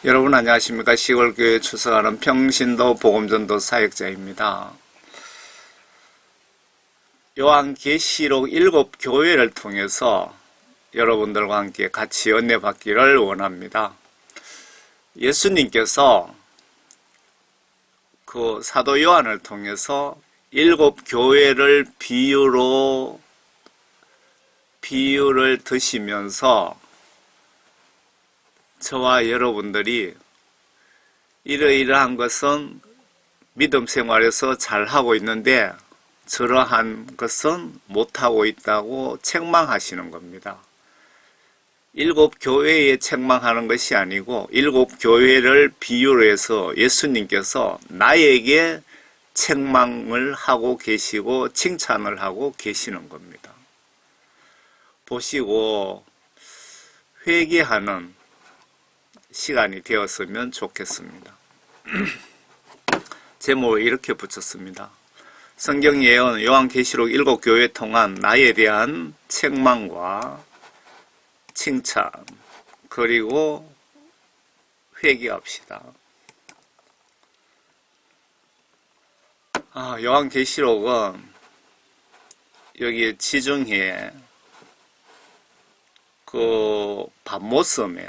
여러분 안녕하십니까. 시골교회 출석하는 평신도 복음전도 사역자입니다. 요한계시록 7교회를 통해서 여러분들과 함께 같이 은혜 받기를 원합니다. 예수님께서 그 사도 요한을 통해서 7교회를 비유를 드시면서 저와 여러분들이 이러이러한 것은 믿음 생활에서 잘하고 있는데 저러한 것은 못하고 있다고 책망하시는 겁니다. 7교회에 책망하는 것이 아니고 7교회를 비유로 해서 예수님께서 나에게 책망을 하고 계시고 칭찬을 하고 계시는 겁니다. 보시고 회개하는 시간이 되었으면 좋겠습니다. 제목을 이렇게 붙였습니다. 성경 예언 요한계시록 7교회 통한 나에 대한 책망과 칭찬 그리고 회개합시다. 요한계시록은 여기 지중해 그 밤모섬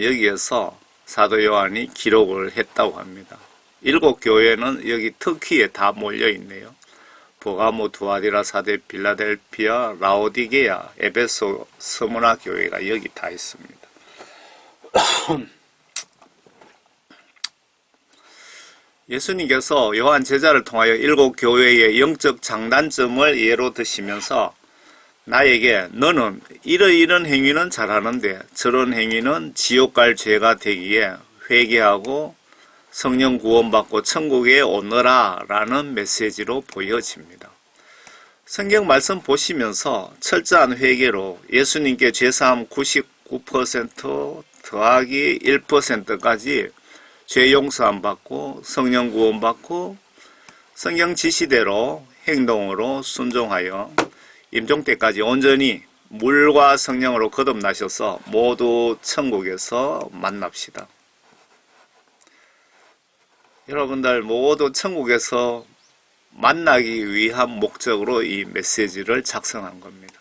여기에서 사도 요한이 기록을 했다고 합니다. 7교회는 여기 터키에 다 몰려 있네요. 버가모, 두아디라, 사데, 빌라델피아, 라오디게아, 에베소, 스무나 교회가 여기 다 있습니다. 예수님께서 요한 제자를 통하여 7교회의 영적 장단점을 예로 드시면서 나에게 너는 이런 행위는 잘하는데 저런 행위는 지옥 갈 죄가 되기에 회개하고 성령 구원받고 천국에 오너라 라는 메시지로 보여집니다. 성경 말씀 보시면서 철저한 회개로 예수님께 죄사함 99% 더하기 1%까지 죄 용서함 받고 성령 구원받고 성경 지시대로 행동으로 순종하여 임종 때까지 온전히 물과 성령으로 거듭나셔서 모두 천국에서 만납시다. 여러분들 모두 천국에서 만나기 위한 목적으로 이 메시지를 작성한 겁니다.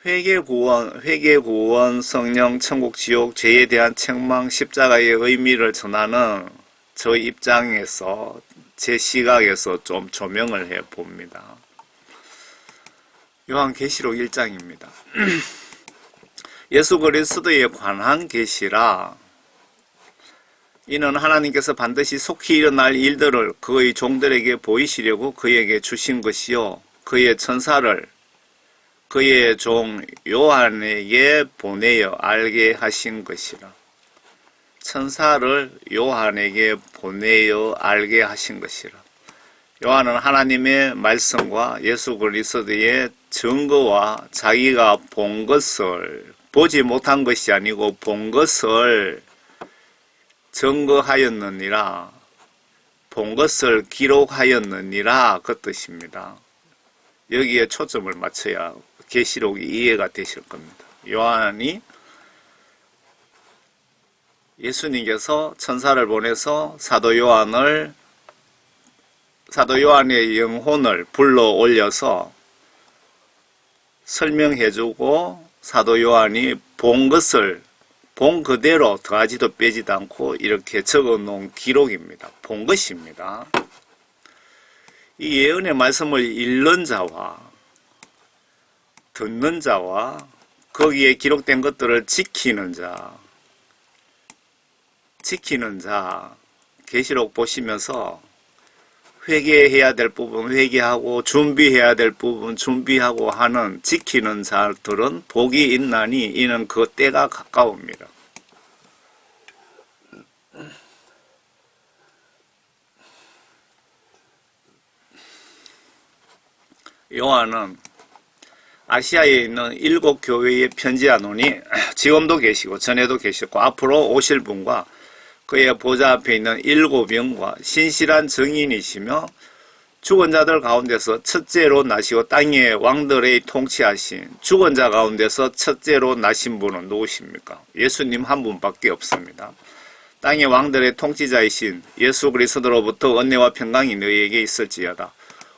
회개 구원, 성령, 천국, 지옥, 죄에 대한 책망, 십자가의 의미를 전하는 저 입장에서 제 시각에서 좀 조명을 해 봅니다. 요한계시록 1장입니다. 예수 그리스도에 관한 계시라. 이는 하나님께서 반드시 속히 일어날 일들을 그의 종들에게 보이시려고 그에게 주신 것이요 그의 천사를 그의 종 요한에게 보내어 알게 하신 것이라. 천사를 요한에게 보내어 알게 하신 것이라. 요한은 하나님의 말씀과 예수 그리스도의 증거와 자기가 본 것을 보지 못한 것이 아니고 본 것을 증거하였느니라. 본 것을 기록하였느니라 그 뜻입니다. 여기에 초점을 맞춰야 계시록이 이해가 되실 겁니다. 요한이 예수님께서 천사를 보내서 사도 요한의 영혼을 불러 올려서 설명해주고 사도 요한이 본 것을 본 그대로 더하지도 빼지도 않고 이렇게 적어놓은 기록입니다. 본 것입니다. 이 예언의 말씀을 읽는 자와 듣는 자와 거기에 기록된 것들을 지키는 자 계시록 보시면서 회개해야 될 부분 회개하고 준비해야 될 부분 준비하고 하는 지키는 자들은 복이 있나니 이는 그 때가 가까웁니다. 요한은 아시아에 있는 7교회에 편지하노니 지금도 계시고 전에도 계셨고 앞으로 오실 분과 그의 보좌 앞에 있는 7영과 신실한 증인이시며 죽은 자들 가운데서 첫째로 나시고 땅의 왕들의 통치하신 죽은 자 가운데서 첫째로 나신 분은 누구십니까? 예수님 한 분밖에 없습니다. 땅의 왕들의 통치자이신 예수 그리스도로부터 은혜와 평강이 너희에게 있을지어다.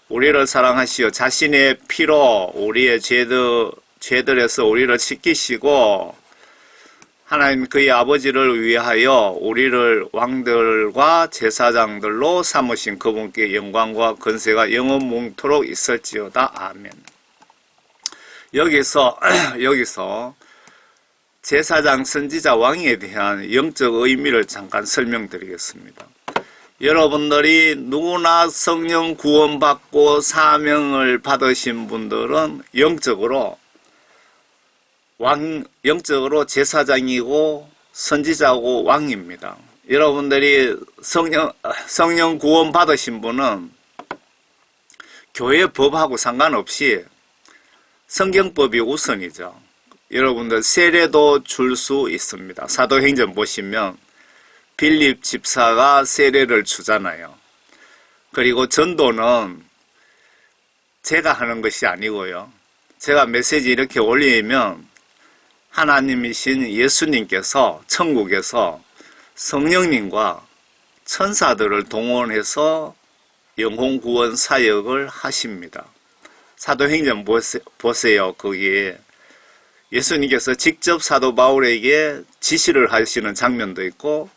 우리를 사랑하시어 자신의 피로 우리의 죄들에서 우리를 씻기시고 하나님 그의 아버지를 위하여 우리를 왕들과 제사장들로 삼으신 그분께 영광과 권세가 영원뭉토록 있을지어다. 아멘. 여기서 제사장, 선지자, 왕에 대한 영적 의미를 잠깐 설명드리겠습니다. 여러분들이 누구나 성령 구원받고 사명을 받으신 분들은 영적으로 제사장이고 선지자고 왕입니다. 여러분들이 성령 구원 받으신 분은 교회 법하고 상관없이 성경법이 우선이죠. 여러분들 세례도 줄 수 있습니다. 사도행전 보시면 빌립 집사가 세례를 주잖아요. 그리고 전도는 제가 하는 것이 아니고요. 제가 메시지 이렇게 올리면 하나님이신 예수님께서 천국에서 성령님과 천사들을 동원해서 영혼구원 사역을 하십니다. 사도행전 보세요. 거기에 예수님께서 직접 사도 바울에게 지시를 하시는 장면도 있고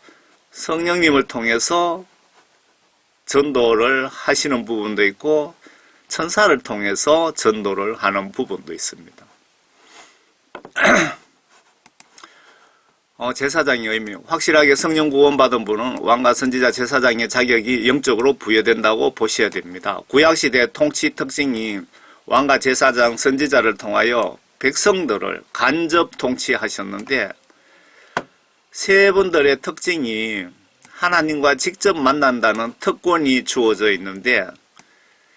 성령님을 통해서 전도를 하시는 부분도 있고 천사를 통해서 전도를 하는 부분도 있습니다. 제사장의 의미, 확실하게 성령 구원받은 분은 왕과 선지자 제사장의 자격이 영적으로 부여된다고 보셔야 됩니다. 구약시대 통치 특징이 왕과 제사장, 선지자를 통하여 백성들을 간접 통치하셨는데 세 분들의 특징이 하나님과 직접 만난다는 특권이 주어져 있는데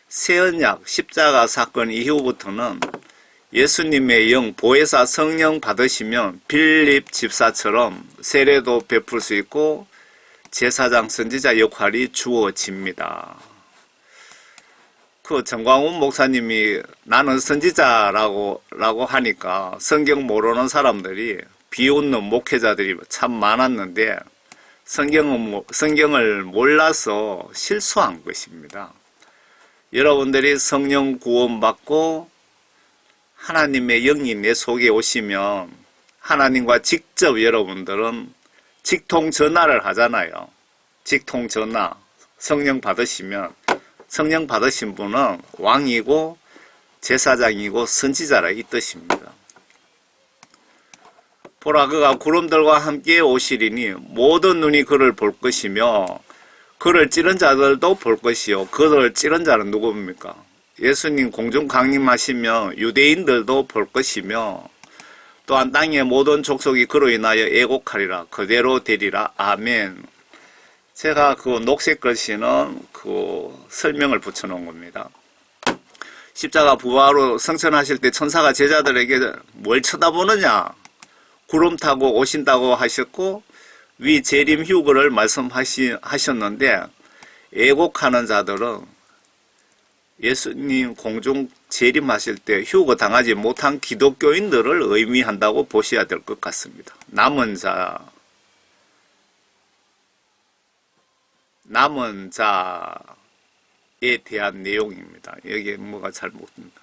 새언약 십자가 사건 이후부터는 예수님의 영 보혜사 성령 받으시면 빌립 집사처럼 세례도 베풀 수 있고 제사장 선지자 역할이 주어집니다. 그 정광훈 목사님이 나는 선지자라고 하니까 성경 모르는 사람들이 비웃는 목회자들이 참 많았는데 성경을 몰라서 실수한 것입니다. 여러분들이 성령 구원받고 하나님의 영이 내 속에 오시면 하나님과 직접 여러분들은 직통전화를 하잖아요. 직통전화. 성령 받으신 분은 왕이고 제사장이고 선지자라 이 뜻입니다. 보라 그가 구름들과 함께 오시리니 모든 눈이 그를 볼 것이며 그를 찌른 자들도 볼 것이요. 그를 찌른 자는 누구입니까? 예수님 공중 강림하시며 유대인들도 볼 것이며 또한 땅의 모든 족속이 그로 인하여 애곡하리라. 그대로 되리라. 아멘. 제가 그 녹색 글씨는 그 설명을 붙여놓은 겁니다. 십자가 부활로 성천하실 때 천사가 제자들에게 뭘 쳐다보느냐? 구름 타고 오신다고 하셨고 위 재림 휴거를 말씀하셨는데 애곡하는 자들은 예수님 공중 재림하실 때 휴거 당하지 못한 기독교인들을 의미한다고 보셔야 될 것 같습니다. 남은 자에 대한 내용입니다. 여기에 뭐가 잘못됩니다.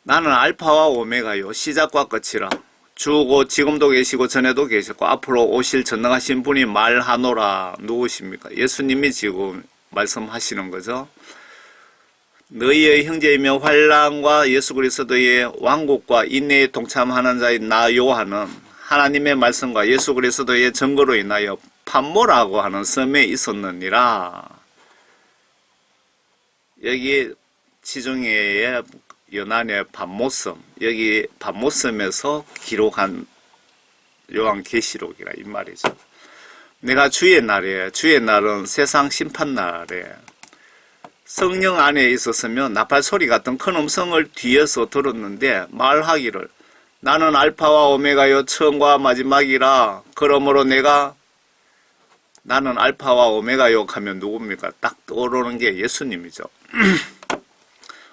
나는 알파와 오메가요 시작과 끝이라. 주고 지금도 계시고 전에도 계셨고 앞으로 오실 전능하신 분이 말하노라. 누구십니까? 예수님이 지금 말씀하시는 거죠. 너희의 형제이며 환난과 예수 그리스도의 왕국과 인내에 동참하는 자인 나 요한은 하나님의 말씀과 예수 그리스도의 증거로 인하여 판모라고 하는 섬에 있었느니라. 여기 지중해의 연안의 판모섬, 여기 판모섬에서 기록한 요한계시록이라 이 말이죠. 내가 주의 날은 세상 심판날에 성령 안에 있었으면 나팔 소리 같은 큰 음성을 뒤에서 들었는데 말하기를 나는 알파와 오메가요 처음과 마지막이라. 그러므로 내가 나는 알파와 오메가요 하면 누굽니까? 딱 떠오르는 게 예수님이죠.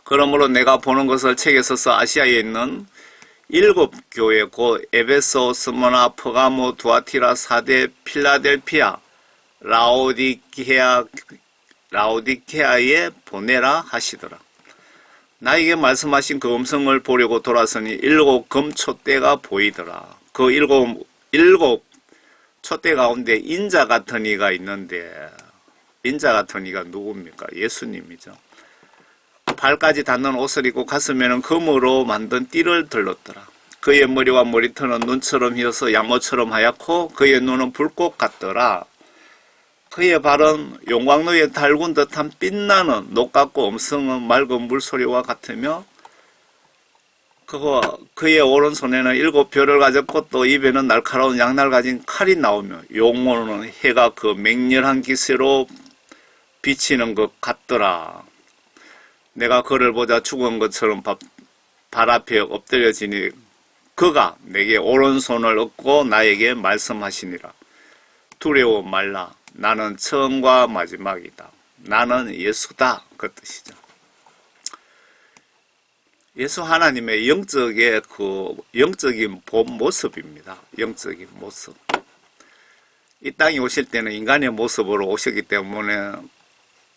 그러므로 내가 보는 것을 책에 써서 아시아에 있는 7교회 곧 에베소, 스무나, 퍼가모, 두아티라, 사데, 필라델피아, 라오디케아에 보내라 하시더라. 나에게 말씀하신 그 음성을 보려고 돌아서니 7 금촛대가 보이더라. 그 일곱 촛대 가운데 인자 같은 이가 있는데, 인자 같은 이가 누굽니까? 예수님이죠. 발까지 닿는 옷을 입고 가슴에는 금으로 만든 띠를 들렀더라. 그의 머리와 머리털은 눈처럼 휘어서 양모처럼 하얗고 그의 눈은 불꽃 같더라. 그의 발은 용광로에 달군 듯한 빛나는 녹 같고 음성은 맑은 물소리와 같으며 그의 오른손에는 7별을 가졌고 또 입에는 날카로운 양날 가진 칼이 나오며 용모는 해가 그 맹렬한 기세로 비치는 것 같더라. 내가 그를 보자 죽은 것처럼 발 앞에 엎드려지니 그가 내게 오른손을 얹고 나에게 말씀하시니라. 두려워 말라. 나는 처음과 마지막이다. 나는 예수다. 그 뜻이죠. 예수 하나님의 영적인 본 모습입니다. 영적인 모습. 이 땅에 오실 때는 인간의 모습으로 오셨기 때문에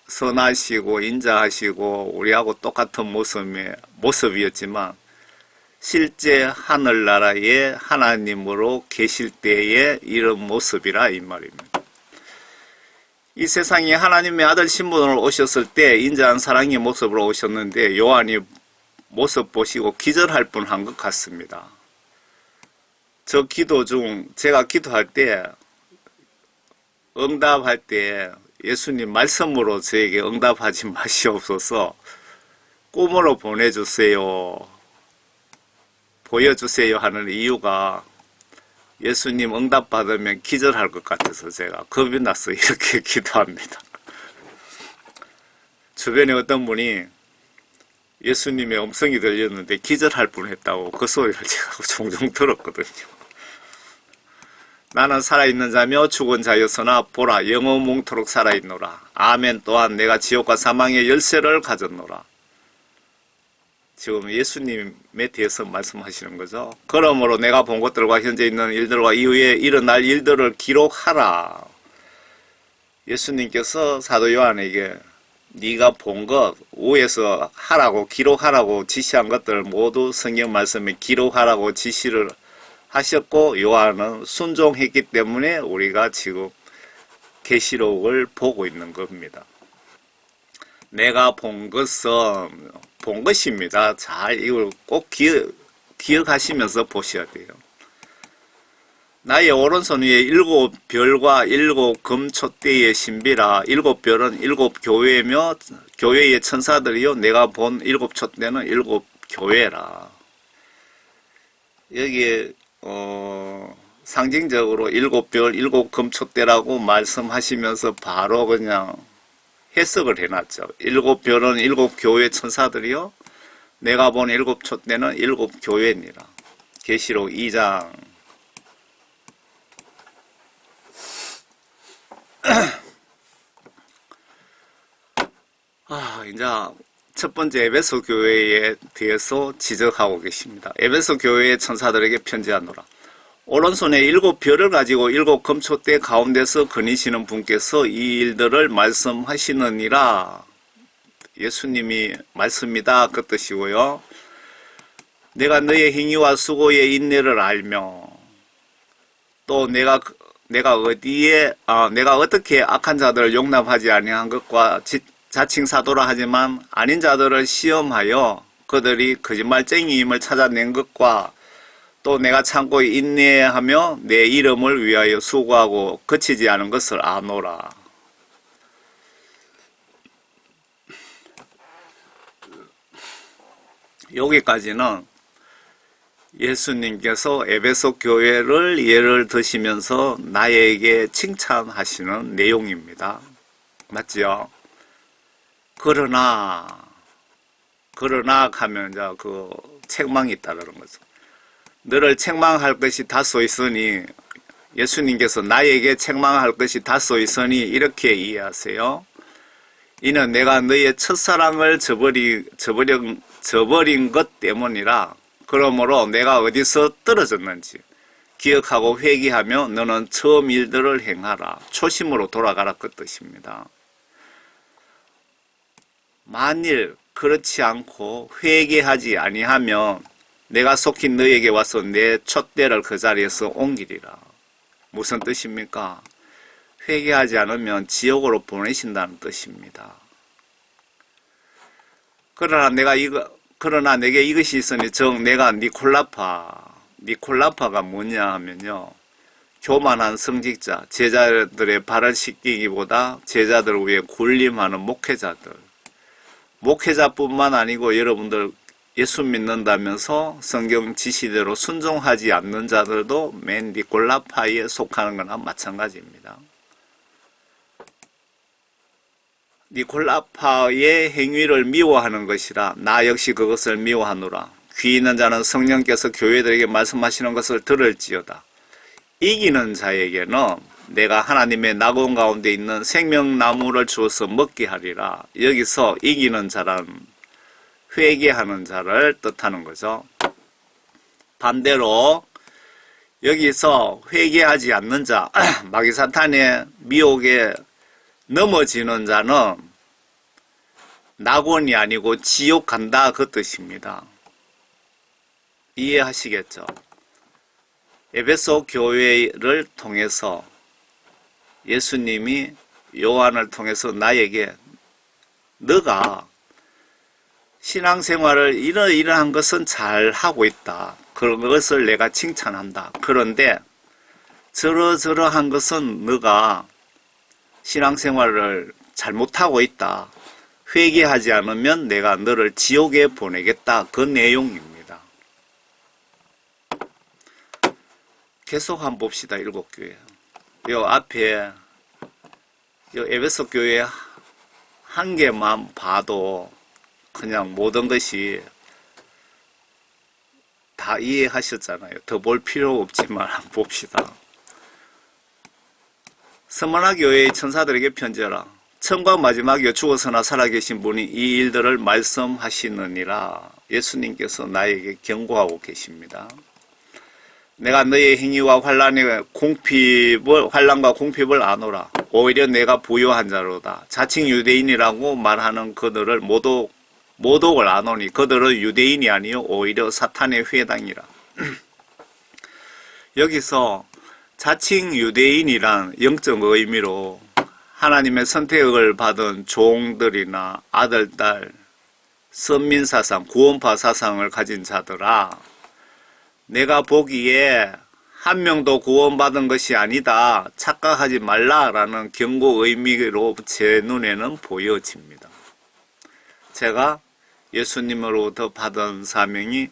선하시고 인자하시고 우리하고 똑같은 모습이었지만 실제 하늘나라에 하나님으로 계실 때의 이런 모습이라 이 말입니다. 이 세상에 하나님의 아들 신분으로 오셨을 때 인자한 사랑의 모습으로 오셨는데 요한이 모습 보시고 기절할 뻔한 것 같습니다. 저 기도 중 제가 기도할 때 응답할 때 예수님 말씀으로 저에게 응답하지 마시옵소서, 꿈으로 보내주세요, 보여주세요 하는 이유가 예수님 응답받으면 기절할 것 같아서 제가 겁이 나서 이렇게 기도합니다. 주변에 어떤 분이 예수님의 음성이 들렸는데 기절할 뻔했다고 그 소리를 제가 종종 들었거든요. 나는 살아있는 자며 죽은 자였으나 보라 영원몽토록 살아있노라. 아멘. 또한 내가 지옥과 사망의 열쇠를 가졌노라. 지금 예수님에 대해서 말씀하시는 거죠. 그러므로 내가 본 것들과 현재 있는 일들과 이후에 일어날 일들을 기록하라. 예수님께서 사도 요한에게 네가 본 것 위에서 하라고 기록하라고 지시한 것들을 모두 성경 말씀에 기록하라고 지시를 하셨고 요한은 순종했기 때문에 우리가 지금 계시록을 보고 있는 겁니다. 내가 본 것은 본 것입니다. 잘 이걸 꼭 기억하시면서 보셔야 돼요. 나의 오른손 위에 7별과 7 금촛대의 신비라. 7별은 7교회며 교회의 천사들이요 내가 본 7촛대는 7교회라. 여기에 상징적으로 7별, 7 금촛대라고 말씀하시면서 바로 그냥 해석을 해놨죠. 7별은 7교회 천사들이요 내가 본 7촛대는 7교회니라. 계시록 2장 이제 첫 번째 에베소 교회에 대해서 지적하고 계십니다. 에베소 교회의 천사들에게 편지하노라. 오른손에 7별을 가지고 7 금촛대 가운데서 거니시는 분께서 이 일들을 말씀하시느니라. 예수님이 말씀이다 그 뜻이고요. 내가 너의 행위와 수고의 인내를 알며 또 내가 어떻게 악한 자들을 용납하지 아니한 것과 자칭 사도라 하지만 아닌 자들을 시험하여 그들이 거짓말쟁이임을 찾아낸 것과 또 내가 참고 인내하며 내 이름을 위하여 수고하고 그치지 않은 것을 아노라. 여기까지는 예수님께서 에베소 교회를 예를 드시면서 나에게 칭찬하시는 내용입니다. 맞죠? 그러나 하면 이제 책망이 따르는 거죠. 너를 책망할 것이 다소 있으니 예수님께서 나에게 책망할 것이 다소 있으니 이렇게 이해하세요. 이는 내가 너의 첫사랑을 저버린 것 때문이라. 그러므로 내가 어디서 떨어졌는지 기억하고 회개하며 너는 처음 일들을 행하라. 초심으로 돌아가라 그 뜻입니다. 만일 그렇지 않고 회개하지 아니하면 내가 속히 너에게 와서 내 촛대를 그 자리에서 옮기리라. 무슨 뜻입니까? 회개하지 않으면 지옥으로 보내신다는 뜻입니다. 그러나 내게 이것이 있으니 즉 내가 니콜라파가 뭐냐 하면요, 교만한 성직자, 제자들의 발을 씻기기보다 제자들을 위해 군림하는 목회자뿐만 아니고 여러분들 예수 믿는다면서 성경 지시대로 순종하지 않는 자들도 맨 니콜라파에 속하는 거나 마찬가지입니다. 니콜라파의 행위를 미워하는 것이라 나 역시 그것을 미워하노라. 귀 있는 자는 성령께서 교회들에게 말씀하시는 것을 들을지어다. 이기는 자에게는 내가 하나님의 낙원 가운데 있는 생명나무를 주어서 먹게 하리라. 여기서 이기는 자란 회개하는 자를 뜻하는 거죠. 반대로 여기서 회개하지 않는 자, 마귀사탄의 미혹에 넘어지는 자는 낙원이 아니고 지옥 간다 그 뜻입니다. 이해하시겠죠? 에베소 교회를 통해서 예수님이 요한을 통해서 나에게 너가 신앙생활을 이러이러한 것은 잘 하고 있다. 그런 것을 내가 칭찬한다. 그런데 저러저러한 것은 너가 신앙생활을 잘못하고 있다. 회개하지 않으면 내가 너를 지옥에 보내겠다. 그 내용입니다. 계속 한번 봅시다. 7교회. 요 앞에 요 에베소 교회 한 개만 봐도 그냥 모든 것이 다 이해하셨잖아요. 더 볼 필요 없지만 한번 봅시다. 스무나 교회의 천사들에게 편지하라. 처음과 마지막에 죽어서나 살아계신 분이 이 일들을 말씀하시느니라. 예수님께서 나에게 경고하고 계십니다. 내가 너의 행위와 환란과 공핍을 아노라. 오히려 내가 부요한 자로다. 자칭 유대인이라고 말하는 그들을 모독을 아노니 그들은 유대인이 아니요 오히려 사탄의 회당이라. 여기서 자칭 유대인이란 영적 의미로 하나님의 선택을 받은 종들이나 아들, 딸, 선민사상, 구원파 사상을 가진 자들아, 내가 보기에 한 명도 구원받은 것이 아니다. 착각하지 말라라는 경고 의미로 제 눈에는 보여집니다. 제가 예수님으로부터 받은 사명이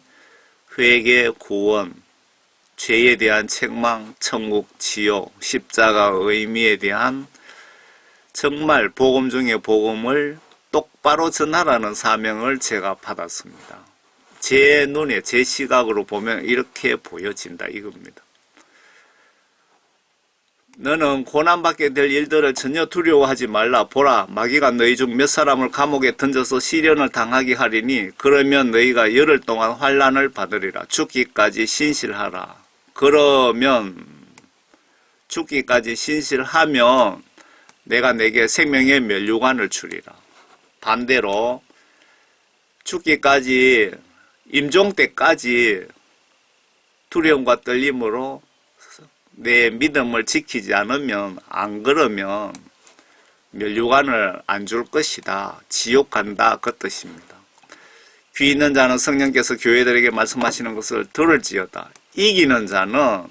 회개, 구원, 죄에 대한 책망, 천국, 지옥, 십자가 의미에 대한 정말 복음 중에 복음을 똑바로 전하라는 사명을 제가 받았습니다. 제 눈에, 제 시각으로 보면 이렇게 보여진다 이겁니다. 너는 고난받게 될 일들을 전혀 두려워하지 말라. 보라, 마귀가 너희 중 몇 사람을 감옥에 던져서 시련을 당하게 하리니 그러면 너희가 열흘 동안 환난을 받으리라. 죽기까지 신실하라. 그러면 죽기까지 신실하면 내가 내게 생명의 면류관을 주리라. 반대로 죽기까지 임종 때까지 두려움과 떨림으로 내 믿음을 지키지 않으면, 안 그러면 면류관을 안 줄 것이다. 지옥 간다 그 뜻입니다. 귀 있는 자는 성령께서 교회들에게 말씀하시는 것을 들을지어다. 이기는 자는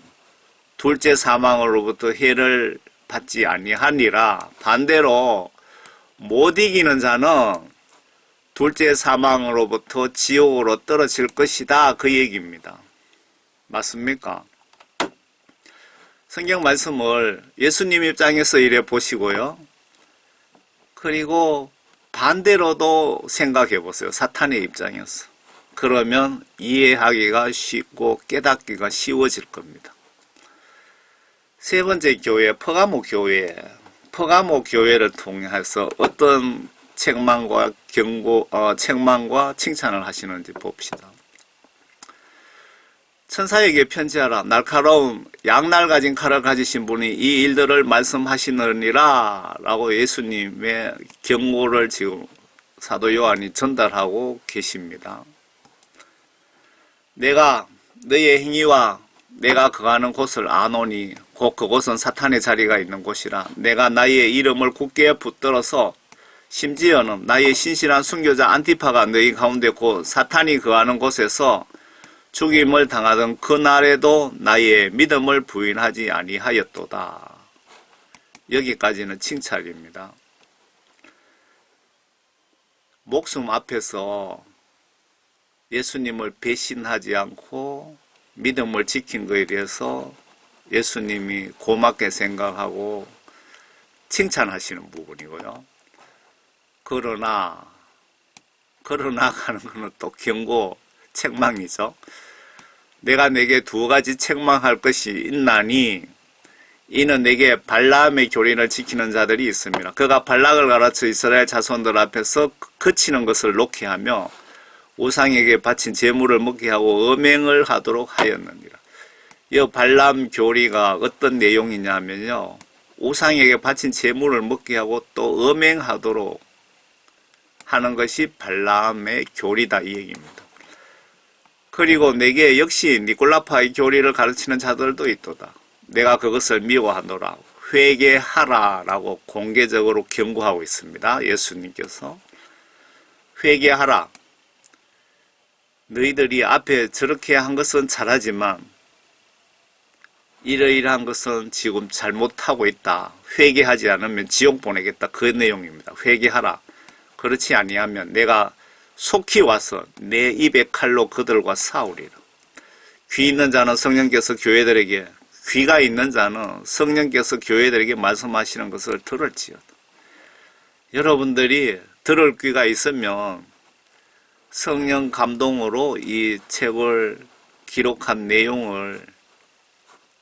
둘째 사망으로부터 해를 받지 아니하니라. 반대로 못 이기는 자는 둘째 사망으로부터 지옥으로 떨어질 것이다 그 얘기입니다. 맞습니까? 성경 말씀을 예수님 입장에서 이래 보시고요. 그리고 반대로도 생각해 보세요. 사탄의 입장에서. 그러면 이해하기가 쉽고 깨닫기가 쉬워질 겁니다. 세 번째 교회, 퍼가모 교회. 퍼가모 교회를 통해서 어떤 책망과 책망과 칭찬을 하시는지 봅시다. 천사에게 편지하라. 날카로운 양날 가진 칼을 가지신 분이 이 일들을 말씀하시느니라 라고 예수님의 경고를 지금 사도 요한이 전달하고 계십니다. 내가 너의 행위와 내가 거하는 곳을 아노니 곧 그곳은 사탄의 자리가 있는 곳이라. 내가 나의 이름을 굳게 붙들어서 심지어는 나의 신실한 순교자 안티파가 너희 가운데 곧 사탄이 거하는 곳에서 죽임을 당하던 그날에도 나의 믿음을 부인하지 아니하였도다. 여기까지는 칭찬입니다. 목숨 앞에서 예수님을 배신하지 않고 믿음을 지킨 것에 대해서 예수님이 고맙게 생각하고 칭찬하시는 부분이고요. 그러나 하는 것은 또 경고, 책망이죠. 내가 내게 두 가지 책망할 것이 있나니 이는 내게 발람의 교리를 지키는 자들이 있습니다. 그가 발락을 가르쳐 이스라엘 자손들 앞에서 그치는 것을 놓게 하며 우상에게 바친 제물을 먹게 하고 음행을 하도록 하였느니라. 이 발람 교리가 어떤 내용이냐면요, 우상에게 바친 제물을 먹게 하고 또 음행하도록 하는 것이 발람의 교리다 이 얘기입니다. 그리고 내게 역시 니콜라파의 교리를 가르치는 자들도 있도다. 내가 그것을 미워하노라. 회개하라 라고 공개적으로 경고하고 있습니다. 예수님께서 회개하라. 너희들이 앞에 저렇게 한 것은 잘하지만 이러이러한 것은 지금 잘못하고 있다. 회개하지 않으면 지옥 보내겠다. 그 내용입니다. 회개하라. 그렇지 아니하면 내가 속히 와서 내 입의 칼로 그들과 싸우리라. 귀 있는 자는 성령께서 교회들에게, 귀가 있는 자는 성령께서 교회들에게 말씀하시는 것을 들을지어다. 여러분들이 들을 귀가 있으면 성령 감동으로 이 책을 기록한 내용을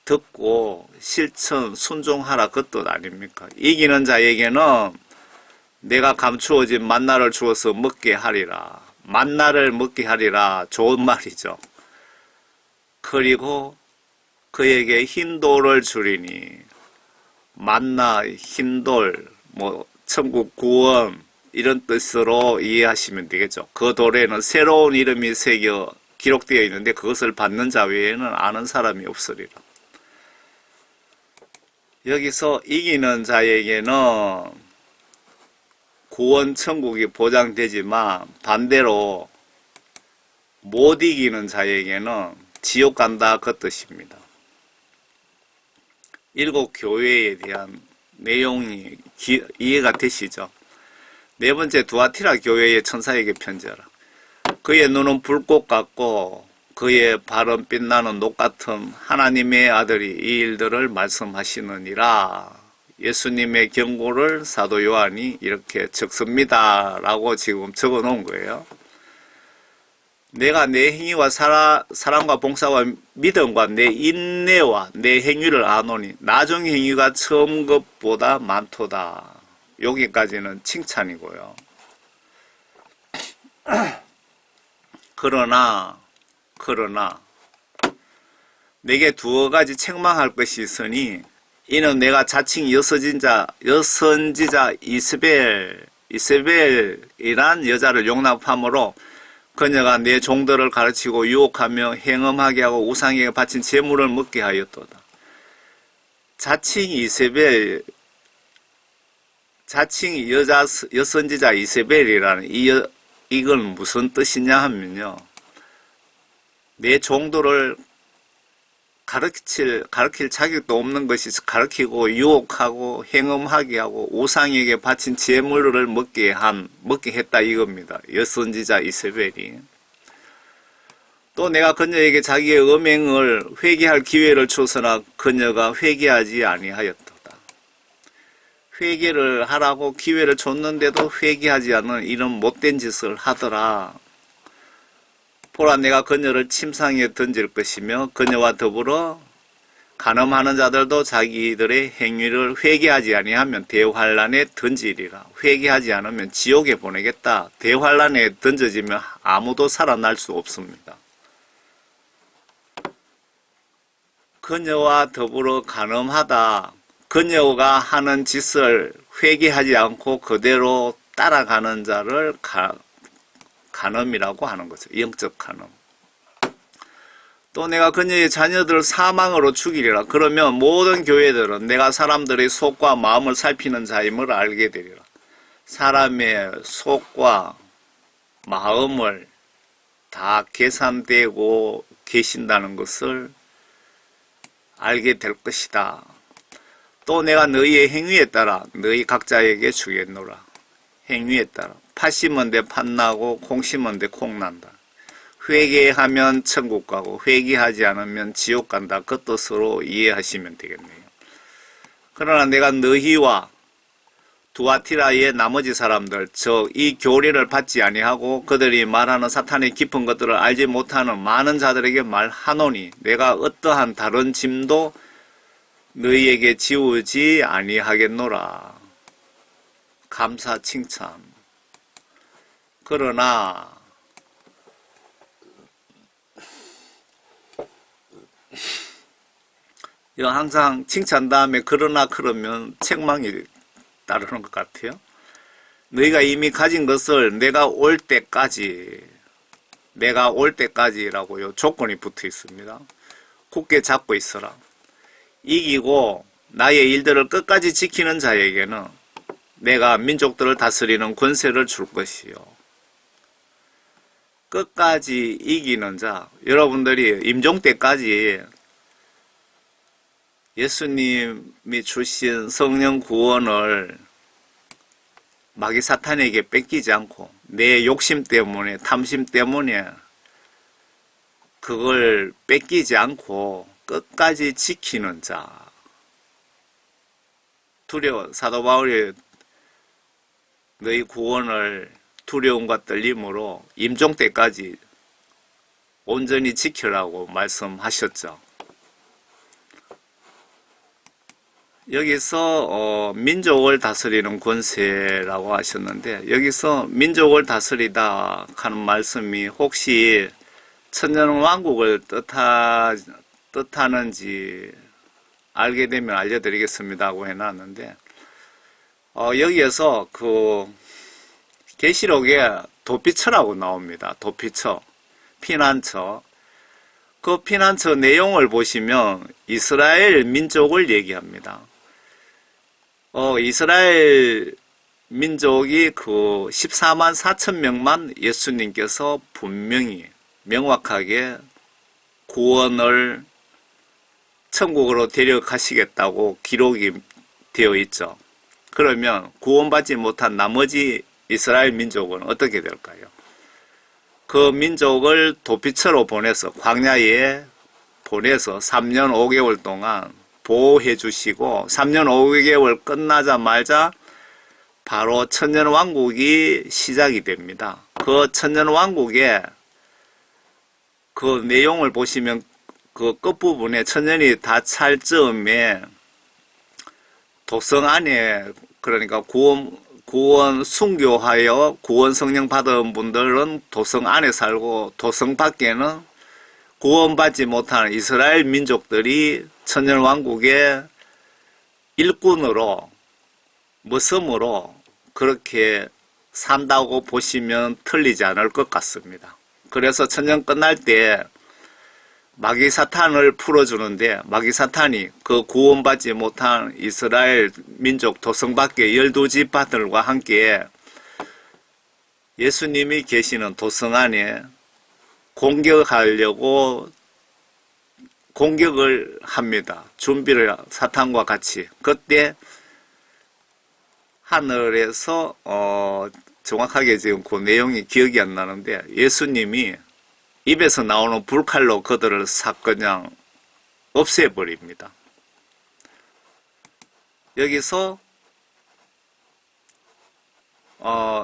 듣고 실천 순종하라 그 뜻 아닙니까? 이기는 자에게는 내가 감추어진 만나를 주어서 먹게 하리라. 만나를 먹게 하리라. 좋은 말이죠. 그리고 그에게 흰돌을 주리니, 만나, 흰돌, 천국 구원 이런 뜻으로 이해하시면 되겠죠. 그 돌에는 새로운 이름이 새겨 기록되어 있는데 그것을 받는 자 외에는 아는 사람이 없으리라. 여기서 이기는 자에게는 구원 천국이 보장되지만 반대로 못 이기는 자에게는 지옥 간다 그 뜻입니다. 일곱 교회에 대한 내용이 이해가 되시죠? 네 번째, 두아티라 교회의 천사에게 편지하라. 그의 눈은 불꽃 같고 그의 발은 빛나는 녹 같은 하나님의 아들이 이 일들을 말씀하시느니라. 예수님의 경고를 사도 요한이 이렇게 적습니다 라고 지금 적어 놓은 거예요. 내가 내 행위와 사랑과 봉사와 믿음과 내 인내와 내 행위를 아노니 나중 행위가 처음 것보다 많도다. 여기까지는 칭찬이고요. 그러나 내게 두어 가지 책망할 것이 있으니 이는 내가 자칭 여선지자 이세벨이란 여자를 용납함으로 그녀가 내 종들을 가르치고 유혹하며 행음하게 하고 우상에게 바친 제물을 먹게 하였도다. 자칭 여선지자 이세벨이라는 이건 무슨 뜻이냐 하면요, 내 종들을 가르칠 자격도 없는 것이 가르치고 유혹하고 행음하게 하고 우상에게 바친 제물을 먹게 했다 이겁니다. 여선지자 이세벨이. 또 내가 그녀에게 자기의 음행을 회개할 기회를 주서나 그녀가 회개하지 아니하였도다. 회개를 하라고 기회를 줬는데도 회개하지 않는 이런 못된 짓을 하더라. 보라, 내가 그녀를 침상에 던질 것이며 그녀와 더불어 간음하는 자들도 자기들의 행위를 회개하지 아니하면 대환란에 던지리라. 회개하지 않으면 지옥에 보내겠다. 대환란에 던져지면 아무도 살아날 수 없습니다. 그녀와 더불어 간음하다. 그녀가 하는 짓을 회개하지 않고 그대로 따라가는 자를 간음이라고 하는 거죠. 영적 간음. 또 내가 그녀의 자녀들을 사망으로 죽이리라. 그러면 모든 교회들은 내가 사람들의 속과 마음을 살피는 자임을 알게 되리라. 사람의 속과 마음을 다 계산되고 계신다는 것을 알게 될 것이다. 또 내가 너희의 행위에 따라 너희 각자에게 주겠노라. 행위에 따라 팥 심은 데 팥 나고 콩 심은 데 콩 난다. 회개하면 천국 가고 회개하지 않으면 지옥 간다. 그 뜻으로 이해하시면 되겠네요. 그러나 내가 너희와 두아티라의 나머지 사람들, 즉 이 교리를 받지 아니하고 그들이 말하는 사탄의 깊은 것들을 알지 못하는 많은 자들에게 말하노니 내가 어떠한 다른 짐도 너희에게 지우지 아니하겠노라. 감사 칭찬. 그러나 항상 칭찬 다음에 그러나 그러면 책망이 따르는 것 같아요. 너희가 이미 가진 것을 내가 올 때까지라고요. 조건이 붙어 있습니다. 굳게 잡고 있어라. 이기고 나의 일들을 끝까지 지키는 자에게는 내가 민족들을 다스리는 권세를 줄 것이요. 끝까지 이기는 자, 여러분들이 임종 때까지 예수님이 주신 성령 구원을 마귀 사탄에게 뺏기지 않고 내 욕심 때문에 탐심 때문에 그걸 뺏기지 않고 끝까지 지키는 자. 사도 바울이 너희 구원을 두려움과 떨림으로 임종 때까지 온전히 지키라고 말씀하셨죠. 여기서 민족을 다스리는 권세라고 하셨는데 여기서 민족을 다스리다 하는 말씀이 혹시 천년왕국을 뜻하는지 알게 되면 알려드리겠습니다 하고 해놨는데 여기에서 그 계시록에 도피처라고 나옵니다. 도피처, 피난처. 그 피난처 내용을 보시면 이스라엘 민족을 얘기합니다. 이스라엘 민족이 그 14만 4천 명만 예수님께서 분명히 명확하게 구원을 천국으로 데려가시겠다고 기록이 되어 있죠. 그러면 구원받지 못한 나머지 이스라엘 민족은 어떻게 될까요? 그 민족을 도피처로 보내서 광야에 보내서 3년 5개월 동안 보호해 주시고 3년 5개월 끝나자마자 바로 천년왕국이 시작이 됩니다. 그 천년왕국의 그 내용을 보시면 그 끝부분에 천년이 다 찰 즈음에 도성 안에 그러니까 구원 순교하여 구원 성령 받은 분들은 도성 안에 살고 도성 밖에는 구원받지 못한 이스라엘 민족들이 천년왕국의 일꾼으로 머슴으로 그렇게 산다고 보시면 틀리지 않을 것 같습니다. 그래서 천년 끝날 때 마귀 사탄을 풀어주는데 마귀 사탄이 그 구원받지 못한 이스라엘 민족 도성 밖의 12지파들과 함께 예수님이 계시는 도성 안에 공격하려고 공격을 합니다. 준비를 사탄과 같이. 그때 하늘에서 정확하게 지금 그 내용이 기억이 안 나는데 예수님이 입에서 나오는 불칼로 그들을 싹 그냥 없애버립니다. 여기서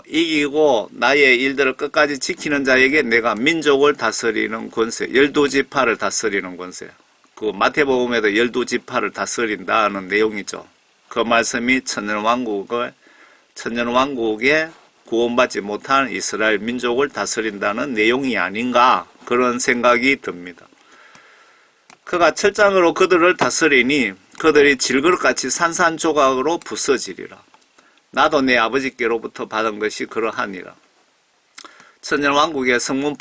이기고 나의 일들을 끝까지 지키는 자에게 내가 민족을 다스리는 권세, 12지파를 다스리는 권세. 그 마태복음에도 12지파를 다스린다는 내용이죠. 그 말씀이 천년왕국에 구원받지 못한 이스라엘 민족을 다스린다는 내용이 아닌가 그런 생각이 듭니다. 그가 철장으로 그들을 다스리니 그들이 질그릇같이 산산조각으로 부서지리라. 나도 내 아버지께로부터 받은 것이 그러하니라. 천년왕국의 성문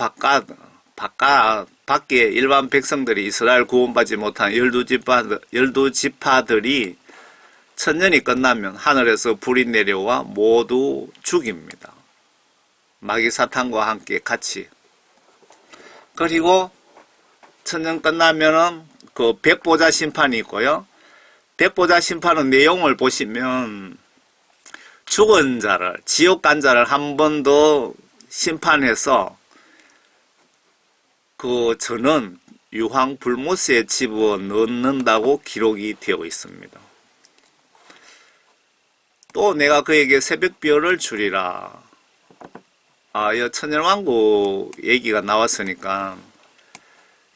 밖에 일반 백성들이 이스라엘 구원받지 못한 12지파들이 천년이 끝나면 하늘에서 불이 내려와 모두 죽입니다. 마귀 사탄과 함께 같이. 그리고 천년 끝나면은 그 백보자 심판이 있고요. 백보자 심판의 내용을 보시면 죽은 자를, 지옥 간 자를 한 번 더 심판해서 그 저는 유황 불못에 집어 넣는다고 기록이 되어 있습니다. 또 내가 그에게 새벽별을 주리라. 이 천년왕국 얘기가 나왔으니까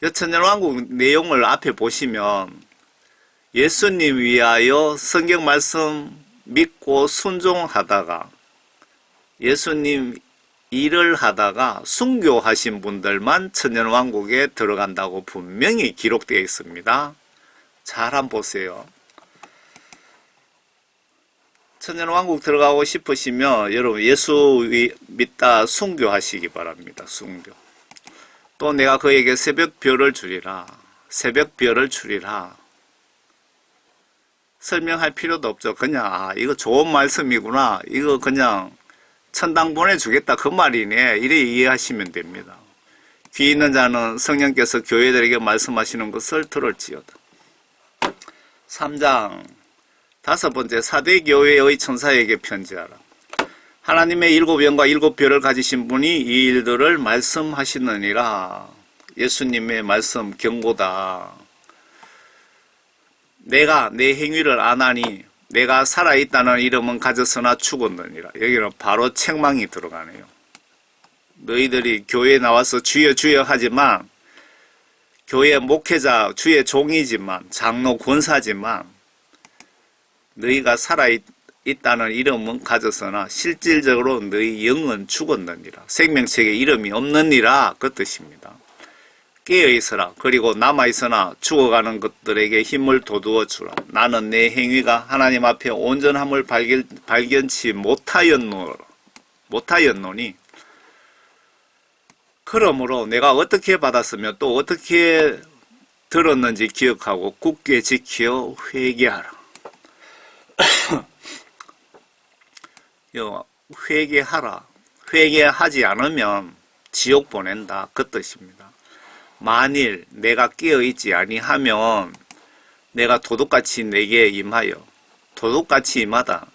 이 천년왕국 내용을 앞에 보시면 예수님 위하여 성경 말씀 믿고 순종하다가 예수님 일을 하다가 순교하신 분들만 천년왕국에 들어간다고 분명히 기록되어 있습니다. 잘 한번 보세요. 천년왕국 들어가고 싶으시면 여러분 예수 믿다 순교하시기 바랍니다. 순교. 또 내가 그에게 새벽별을 주리라. 새벽별을 주리라. 설명할 필요도 없죠. 그냥 이거 좋은 말씀이구나. 이거 그냥 천당 보내주겠다 그 말이네. 이래 이해하시면 됩니다. 귀 있는 자는 성령께서 교회들에게 말씀하시는 것을 들을지어다. 3장 5번째 사대교회의 천사에게 편지하라. 하나님의 7영과 7별을 가지신 분이 이 일들을 말씀하시느니라. 예수님의 말씀 경고다. 내가 내 행위를 안하니 내가 살아있다는 이름은 가졌으나 죽었느니라. 여기는 바로 책망이 들어가네요. 너희들이 교회에 나와서 주여 주여 하지만 교회 목회자 주의 종이지만 장로 권사지만 너희가 살아있다는 이름은 가졌으나 실질적으로 너희 영은 죽었느니라. 생명책에 이름이 없느니라 그 뜻입니다. 깨어있으라. 그리고 남아있으나 죽어가는 것들에게 힘을 돋우어 주라. 나는 내 행위가 하나님 앞에 온전함을 발견치 못하였노니 그러므로 내가 어떻게 받았으며 또 어떻게 들었는지 기억하고 굳게 지켜 회개하라. 회개하라. 회개하지 않으면 지옥 보낸다 그 뜻입니다. 만일 내가 깨어있지 아니하면 내가 도둑같이 내게 임하여 도둑같이 임하다.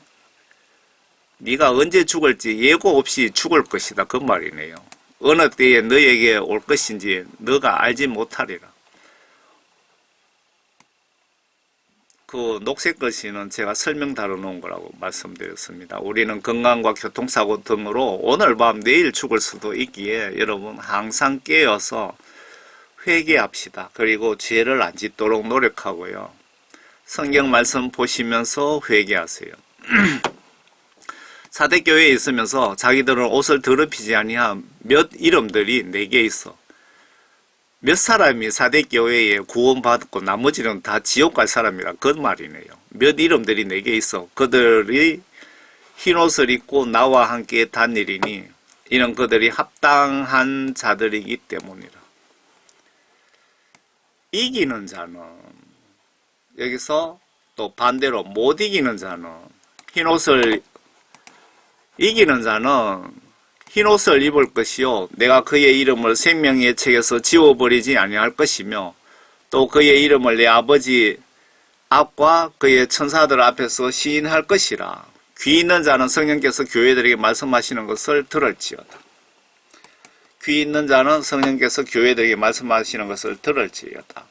네가 언제 죽을지 예고 없이 죽을 것이다 그 말이네요. 어느 때에 너에게 올 것인지 너가 알지 못하리라. 그 녹색 글씨는 제가 설명 다뤄놓은 거라고 말씀드렸습니다. 우리는 건강과 교통사고 등으로 오늘 밤 내일 죽을 수도 있기에 여러분 항상 깨어서 회개합시다. 그리고 죄를 안 짓도록 노력하고요. 성경 말씀 보시면서 회개하세요. 사대교회에 있으면서 자기들은 옷을 더럽히지 아니한 몇 이름들이 4개 있어. 몇 사람이 사대교회에 구원받고 나머지는 다 지옥 갈 사람이라 그 말이네요. 몇 이름들이 4개 있어. 그들이 흰옷을 입고 나와 함께 다니리니 이는 그들이 합당한 자들이기 때문이라. 이기는 자는 여기서 또 반대로 못 이기는 자는 흰옷을 이기는 자는 흰옷을 입을 것이요 내가 그의 이름을 생명의 책에서 지워버리지 아니할 것이며 또 그의 이름을 내 아버지 앞과 그의 천사들 앞에서 시인할 것이라. 귀 있는 자는 성령께서 교회들에게 말씀하시는 것을 들을지어다. 귀 있는 자는 성령께서 교회들에게 말씀하시는 것을 들을지어다.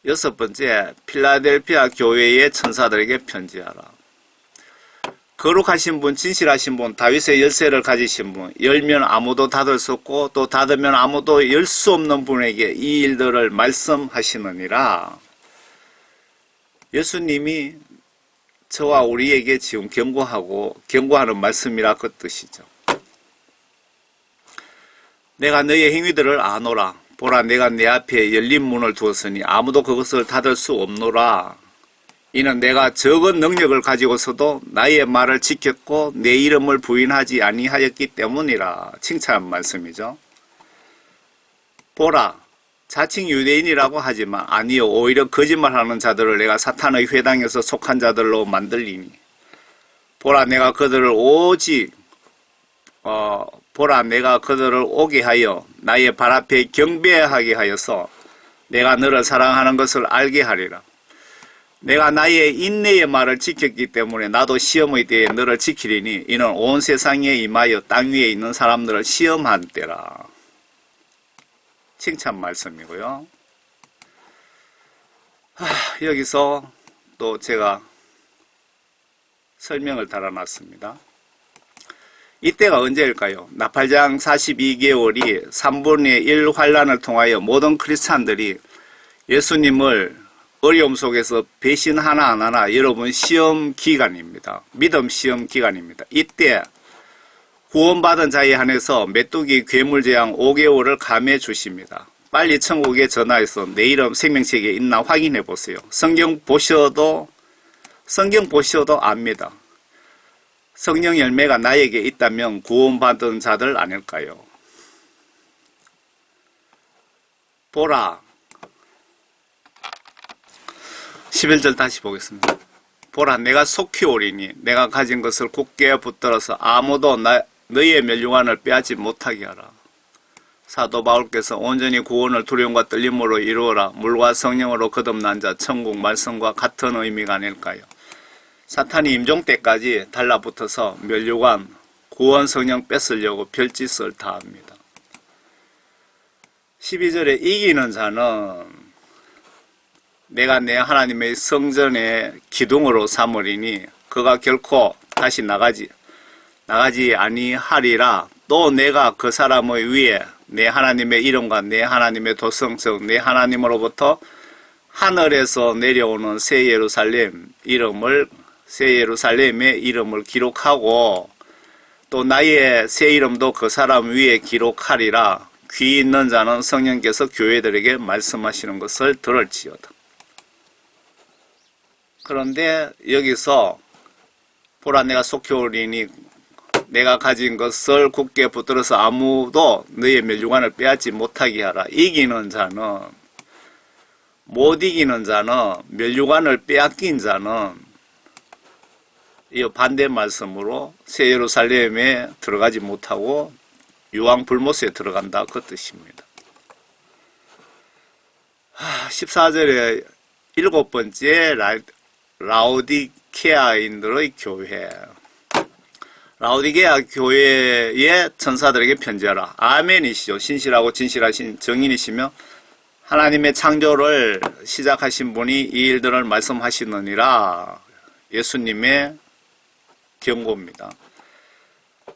6번째 필라델피아 교회의 천사들에게 편지하라. 거룩하신 분, 진실하신 분, 다윗의 열쇠를 가지신 분, 열면 아무도 닫을 수 없고 또 닫으면 아무도 열 수 없는 분에게 이 일들을 말씀하시느니라. 예수님이 저와 우리에게 지금 경고하는 말씀이라 그 뜻이죠. 내가 너의 행위들을 아노라. 보라, 내가 내 앞에 열린 문을 두었으니 아무도 그것을 닫을 수 없노라. 이는 내가 적은 능력을 가지고서도 나의 말을 지켰고 내 이름을 부인하지 아니하였기 때문이라. 칭찬 말씀이죠. 보라, 자칭 유대인이라고 하지만 아니요, 오히려 거짓말하는 자들을 내가 사탄의 회당에서 속한 자들로 만들리니. 보라, 내가 그들을 오게 하여 나의 발 앞에 경배하게 하여서 내가 너를 사랑하는 것을 알게 하리라. 내가 나의 인내의 말을 지켰기 때문에 나도 시험의 때에 너를 지키리니 이는 온 세상에 임하여 땅 위에 있는 사람들을 시험한 때라. 칭찬 말씀이고요. 여기서 또 제가 설명을 달아놨습니다. 이때가 언제일까요? 나팔장 42개월이 3분의 1 환란을 통하여 모든 크리스찬들이 예수님을 어려움 속에서 배신 하나 안 하나 여러분 시험 기간입니다. 믿음 시험 기간입니다. 이때 구원받은 자에 한해서 메뚜기 괴물재앙 5개월을 감해 주십니다. 빨리 천국에 전화해서 내 이름 생명책에 있나 확인해 보세요. 성경 보셔도 압니다. 성령 열매가 나에게 있다면 구원받은 자들 아닐까요? 보라, 11절 다시 보겠습니다. 보라, 내가 속히 오리니 내가 가진 것을 굳게 붙들어서 아무도 너희의 멸류관을 빼앗지 못하게 하라. 사도 바울께서 온전히 구원을 두려움과 떨림으로 이루어라. 물과 성령으로 거듭난 자 천국 말씀과 같은 의미가 아닐까요? 사탄이 임종 때까지 달라붙어서 멸류관, 구원 성령 뺏으려고 별짓을 다 합니다. 12절에 이기는 자는 내가 내 하나님의 성전의 기둥으로 삼으리니 그가 결코 다시 나가지 아니하리라. 또 내가 그 사람의 위에 내 하나님의 이름과 내 하나님의 도성 즉 내 하나님으로부터 하늘에서 내려오는 새 예루살렘의 이름을 기록하고 또 나의 새 이름도 그 사람 위에 기록하리라. 귀 있는 자는 성령께서 교회들에게 말씀하시는 것을 들을지어다. 그런데 여기서 보라, 내가 속히 오리니 내가 가진 것을 굳게 붙들어서 아무도 너의 멸류관을 빼앗지 못하게 하라. 못 이기는 자는 멸류관을 빼앗긴 자는 이 반대 말씀으로 새 예루살렘에 들어가지 못하고 유황불못에 들어간다 그 뜻입니다. 14절에 7번째 라오디게아인들의 교회. 라오디게아 교회의 천사들에게 편지하라. 아멘이시죠. 신실하고 진실하신 정인이시며 하나님의 창조를 시작하신 분이 이 일들을 말씀하시느니라. 예수님의 경고입니다.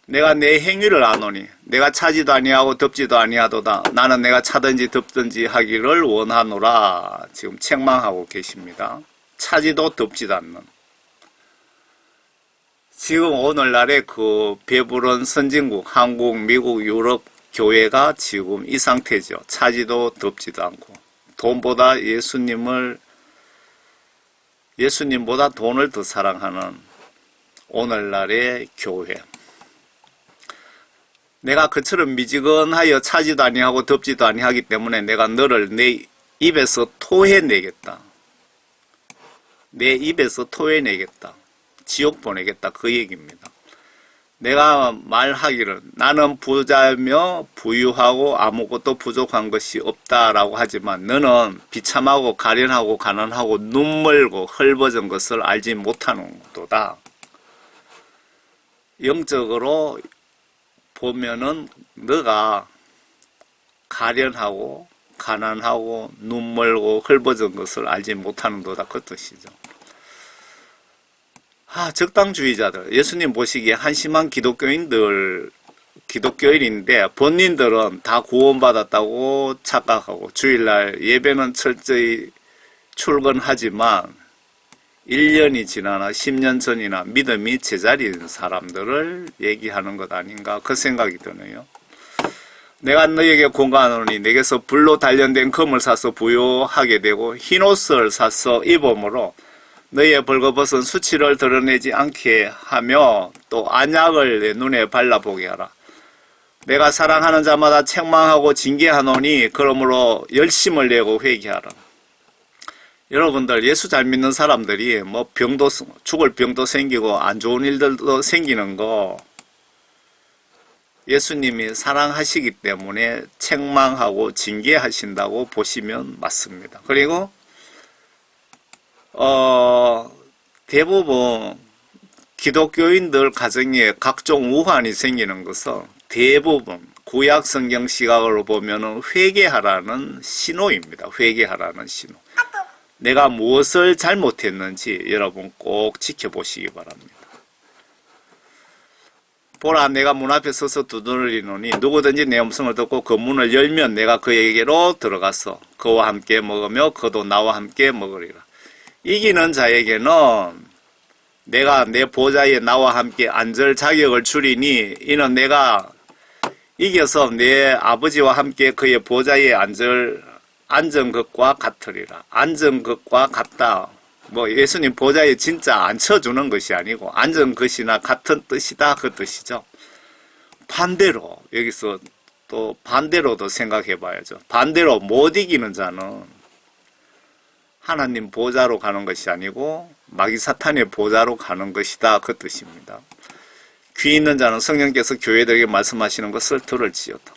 내가 내 행위를 아노니 내가 차지도 아니하고 덮지도 아니하도다. 나는 내가 차든지 덮든지 하기를 원하노라. 지금 책망하고 계십니다. 차지도 덮지도 않는. 지금 오늘날의 그 배부른 선진국, 한국, 미국, 유럽 교회가 지금 이 상태죠. 차지도 덮지도 않고 돈보다 예수님보다 돈을 더 사랑하는 오늘날의 교회. 내가 그처럼 미지근하여 차지도 아니하고 덮지도 아니하기 때문에 내가 너를 내 입에서 토해내겠다. 내 입에서 토해내겠다. 지옥 보내겠다. 그 얘기입니다. 내가 말하기를 나는 부자며 부유하고 아무것도 부족한 것이 없다라고 하지만 너는 비참하고 가련하고 가난하고 눈멀고 헐벗은 것을 알지 못하는도다. 영적으로 보면은 너가 가련하고 가난하고 눈멀고 헐벗은 것을 알지 못하는도다 그 뜻이죠. 적당주의자들, 예수님 보시기에 한심한 기독교인인데 본인들은 다 구원받았다고 착각하고 주일날 예배는 철저히 출근하지만 1년이 지나나 10년 전이나 믿음이 제자리인 사람들을 얘기하는 것 아닌가 그 생각이 드네요. 내가 너에게 공고하노니 내게서 불로 단련된 금을 사서 부요하게 되고 흰옷을 사서 입음으로 너의 벌거벗은 수치를 드러내지 않게 하며 또 안약을 내 눈에 발라보게 하라. 내가 사랑하는 자마다 책망하고 징계하노니 그러므로 열심을 내고 회개하라. 여러분들 예수 잘 믿는 사람들이 뭐 병도 죽을 병도 생기고 안 좋은 일들도 생기는 거 예수님이 사랑하시기 때문에 책망하고 징계하신다고 보시면 맞습니다. 그리고 대부분 기독교인들 가정에 각종 우환이 생기는 것은 대부분 구약 성경 시각으로 보면 회개하라는 신호입니다. 회개하라는 신호. 내가 무엇을 잘못했는지 여러분 꼭 지켜보시기 바랍니다. 보라, 내가 문 앞에 서서 두드리노니 누구든지 내 음성을 듣고 그 문을 열면 내가 그에게로 들어가서 그와 함께 먹으며 그도 나와 함께 먹으리라. 이기는 자에게는 내가 내 보좌에 나와 함께 앉을 자격을 주리니 이는 내가 이겨서 내 아버지와 함께 그의 보좌에 앉은 것과 같으리라. 앉은 것과 같다. 뭐 예수님 보좌에 진짜 앉혀주는 것이 아니고 앉은 것이나 같은 뜻이다 그 뜻이죠. 반대로 여기서 또 반대로도 생각해 봐야죠. 반대로 못 이기는 자는 하나님 보좌로 가는 것이 아니고 마귀 사탄의 보좌로 가는 것이다 그 뜻입니다. 귀 있는 자는 성령께서 교회들에게 말씀하시는 것을 들을지어다.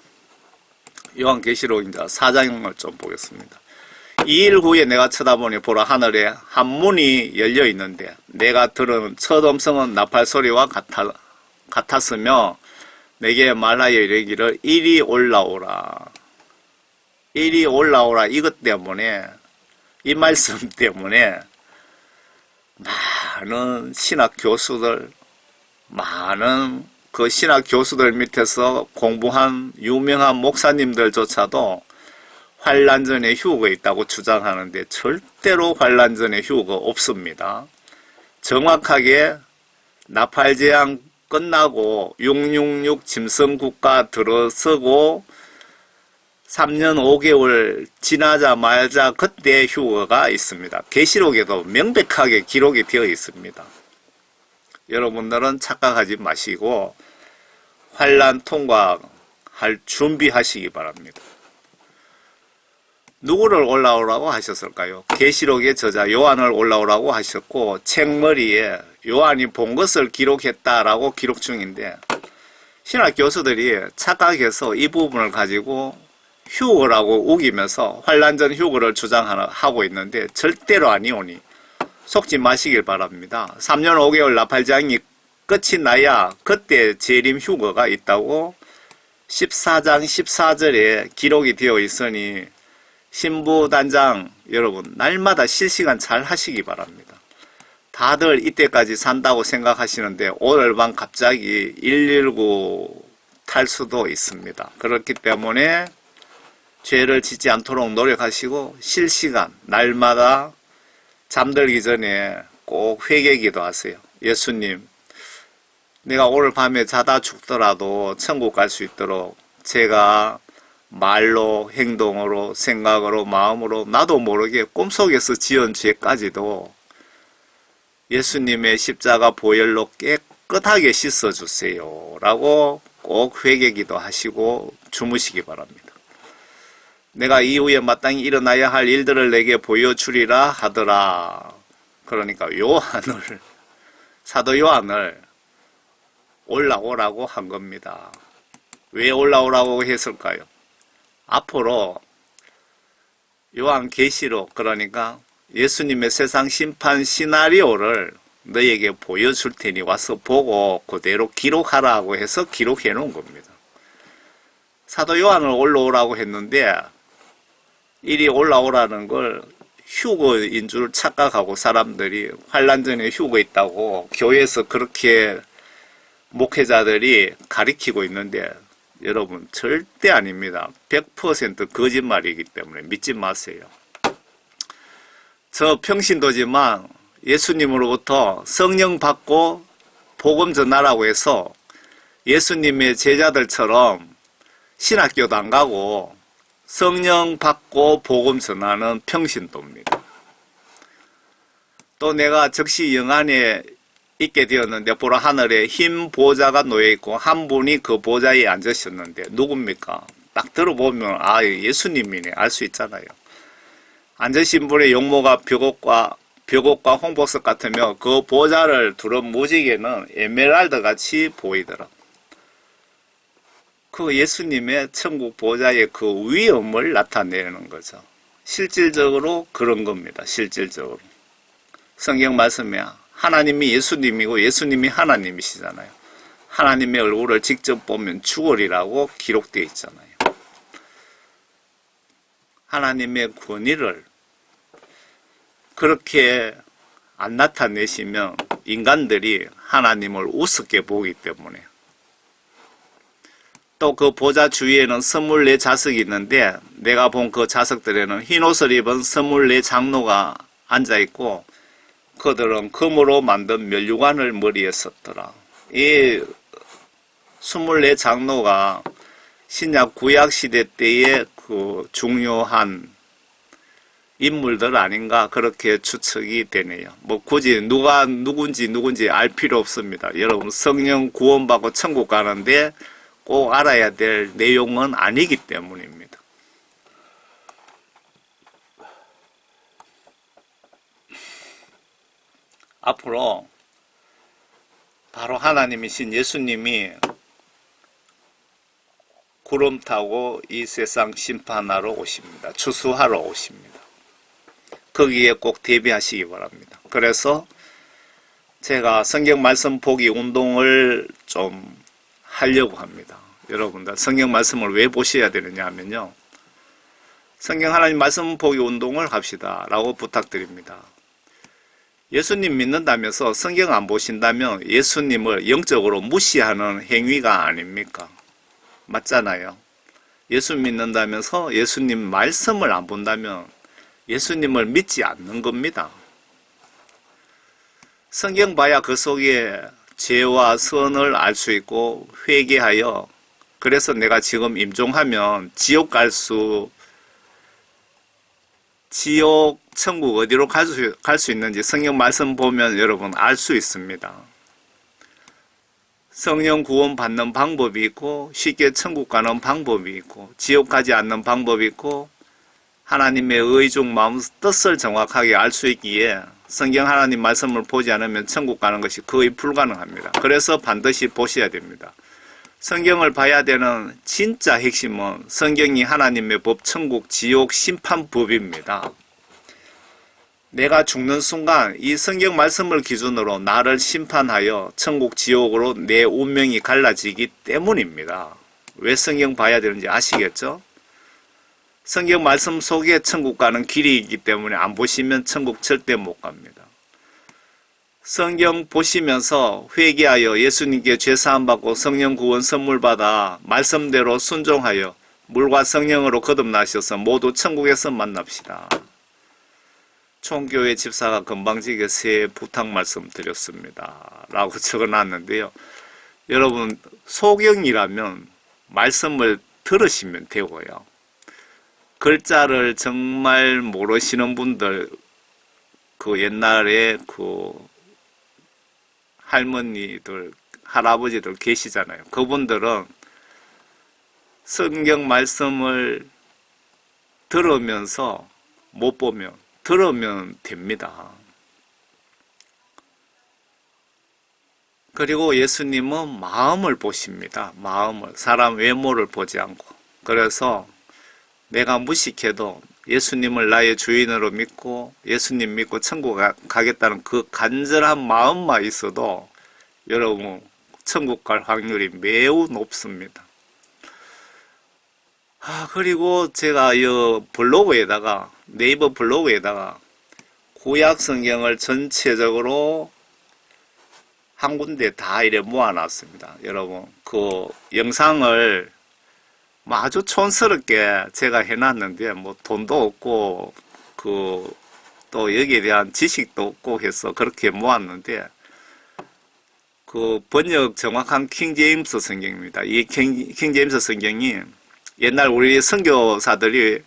요한계시록 4장을 좀 보겠습니다. 2일 후에 내가 쳐다보니 보라 하늘에 한 문이 열려 있는데 내가 들은 첫 음성은 나팔 소리와 같았으며 내게 말하여 이르기를 이리 올라오라. 이리 올라오라. 이것 때문에 이 말씀 때문에 많은 신학 교수들 많은 그 신학 교수들 밑에서 공부한 유명한 목사님들조차도 환란 전에 휴거가 있다고 주장하는데 절대로 환란 전에 휴거가 없습니다. 정확하게 나팔재앙 끝나고 666 짐승국가 들어서고 3년 5개월 지나자마자 그때 휴거가 있습니다. 계시록에도 명백하게 기록이 되어 있습니다. 여러분들은 착각하지 마시고 환란 통과할 준비하시기 바랍니다. 누구를 올라오라고 하셨을까요? 계시록의 저자 요한을 올라오라고 하셨고 책머리에 요한이 본 것을 기록했다라고 기록 중인데 신학 교수들이 착각해서 이 부분을 가지고 휴거라고 우기면서 환란전 휴거를 주장하고 있는데 절대로 아니오니 속지 마시길 바랍니다. 3년 5개월 나팔장이 끝이 나야 그때 재림 휴거가 있다고 14장 14절에 기록이 되어 있으니 신부단장 여러분 날마다 실시간 잘 하시기 바랍니다. 다들 이때까지 산다고 생각하시는데 오늘 밤 갑자기 119 탈 수도 있습니다. 그렇기 때문에 죄를 짓지 않도록 노력하시고 실시간 날마다 잠들기 전에 꼭 회개기도 하세요. 예수님, 내가 오늘 밤에 자다 죽더라도 천국 갈 수 있도록 제가 말로, 행동으로, 생각으로, 마음으로 나도 모르게 꿈속에서 지은 죄까지도 예수님의 십자가 보혈로 깨끗하게 씻어주세요 라고 꼭 회개기도 하시고 주무시기 바랍니다. 내가 이후에 마땅히 일어나야 할 일들을 내게 보여주리라 하더라. 그러니까 요한을 사도 요한을 올라오라고 한 겁니다. 왜 올라오라고 했을까요? 앞으로 요한계시록 그러니까 예수님의 세상 심판 시나리오를 너에게 보여줄 테니 와서 보고 그대로 기록하라고 해서 기록해 놓은 겁니다. 사도 요한을 올라오라고 했는데 이리 올라오라는 걸 휴거인 줄 착각하고 사람들이 환란 전에 휴거 있다고 교회에서 그렇게 목회자들이 가리키고 있는데 여러분 절대 아닙니다. 100% 거짓말이기 때문에 믿지 마세요. 저 평신도지만 예수님으로부터 성령 받고 복음 전하라고 해서 예수님의 제자들처럼 신학교도 안 가고 성령 받고 복음 전하는 평신도입니다. 또 내가 즉시 영안에 있게 되었는데 보라 하늘에 흰 보좌가 놓여있고 한 분이 그 보좌에 앉으셨는데 누굽니까? 딱 들어보면 아 예수님이네 알 수 있잖아요. 앉으신 분의 용모가 벽옥과 홍보석 같으며 그 보좌를 두른 무지개는 에메랄드 같이 보이더라. 그 예수님의 천국 보좌의 그 위엄을 나타내는 거죠. 실질적으로 그런 겁니다. 실질적으로. 성경 말씀에 하나님이 예수님이고 예수님이 하나님이시잖아요. 하나님의 얼굴을 직접 보면 죽으리라고 기록되어 있잖아요. 하나님의 권위를 그렇게 안 나타내시면 인간들이 하나님을 우습게 보기 때문에 또 그 보좌 주위에는 24자석이 있는데 내가 본 그 자석들에는 흰옷을 입은 24장로가 앉아있고 그들은 금으로 만든 면류관을 머리에 썼더라. 이 24장로가 신약 구약 시대 때의 그 중요한 인물들 아닌가 그렇게 추측이 되네요. 뭐 굳이 누가 누군지 알 필요 없습니다. 여러분 성령 구원받고 천국 가는데 꼭 알아야 될 내용은 아니기 때문입니다. 앞으로 바로 하나님이신 예수님이 구름 타고 이 세상 심판하러 오십니다. 추수하러 오십니다. 거기에 꼭 대비하시기 바랍니다. 그래서 제가 성경 말씀 보기 운동을 좀 하려고 합니다. 여러분들 성경 말씀을 왜 보셔야 되느냐 하면요. 성경 하나님 말씀 보기 운동을 합시다 라고 부탁드립니다. 예수님 믿는다면서 성경 안 보신다면 예수님을 영적으로 무시하는 행위가 아닙니까? 맞잖아요. 예수 믿는다면서 예수님 말씀을 안 본다면 예수님을 믿지 않는 겁니다. 성경 봐야 그 속에 죄와 선을 알 수 있고 회개하여 그래서 내가 지금 임종하면 지옥 천국 어디로 갈 수 있는지 성경 말씀 보면 여러분 알 수 있습니다. 성령 구원 받는 방법이 있고 쉽게 천국 가는 방법이 있고 지옥 가지 않는 방법이 있고 하나님의 의중 마음 뜻을 정확하게 알 수 있기에 성경 하나님 말씀을 보지 않으면 천국 가는 것이 거의 불가능합니다. 그래서 반드시 보셔야 됩니다. 성경을 봐야 되는 진짜 핵심은 성경이 하나님의 법, 천국, 지옥, 심판법입니다. 내가 죽는 순간 이 성경 말씀을 기준으로 나를 심판하여 천국, 지옥으로 내 운명이 갈라지기 때문입니다. 왜 성경 봐야 되는지 아시겠죠? 성경 말씀 속에 천국 가는 길이 있기 때문에 안 보시면 천국 절대 못 갑니다. 성경 보시면서 회개하여 예수님께 죄사함 받고 성령 구원 선물 받아 말씀대로 순종하여 물과 성령으로 거듭나셔서 모두 천국에서 만납시다. 총교회 집사가 건방지게 새 부탁 말씀 드렸습니다. 라고 적어놨는데요. 여러분 소경이라면 말씀을 들으시면 되고요. 글자를 정말 모르시는 분들 그 옛날에 그 할머니들 할아버지들 계시잖아요. 그분들은 성경 말씀을 들으면서 못 보면 들으면 됩니다. 그리고 예수님은 마음을 보십니다. 마음을 사람 외모를 보지 않고 그래서 내가 무식해도 예수님을 나의 주인으로 믿고 예수님 믿고 천국 가겠다는 그 간절한 마음만 있어도 여러분 천국 갈 확률이 매우 높습니다. 그리고 제가 이 블로그에다가 네이버 블로그에다가 구약 성경을 전체적으로 한 군데 다 이래 모아놨습니다. 여러분, 그 영상을 뭐 아주 촌스럽게 제가 해놨는데, 뭐 돈도 없고, 또 여기에 대한 지식도 없고 해서 그렇게 모았는데, 그 번역 정확한 킹제임스 성경입니다. 이 킹제임스 성경이 옛날 우리 선교사들이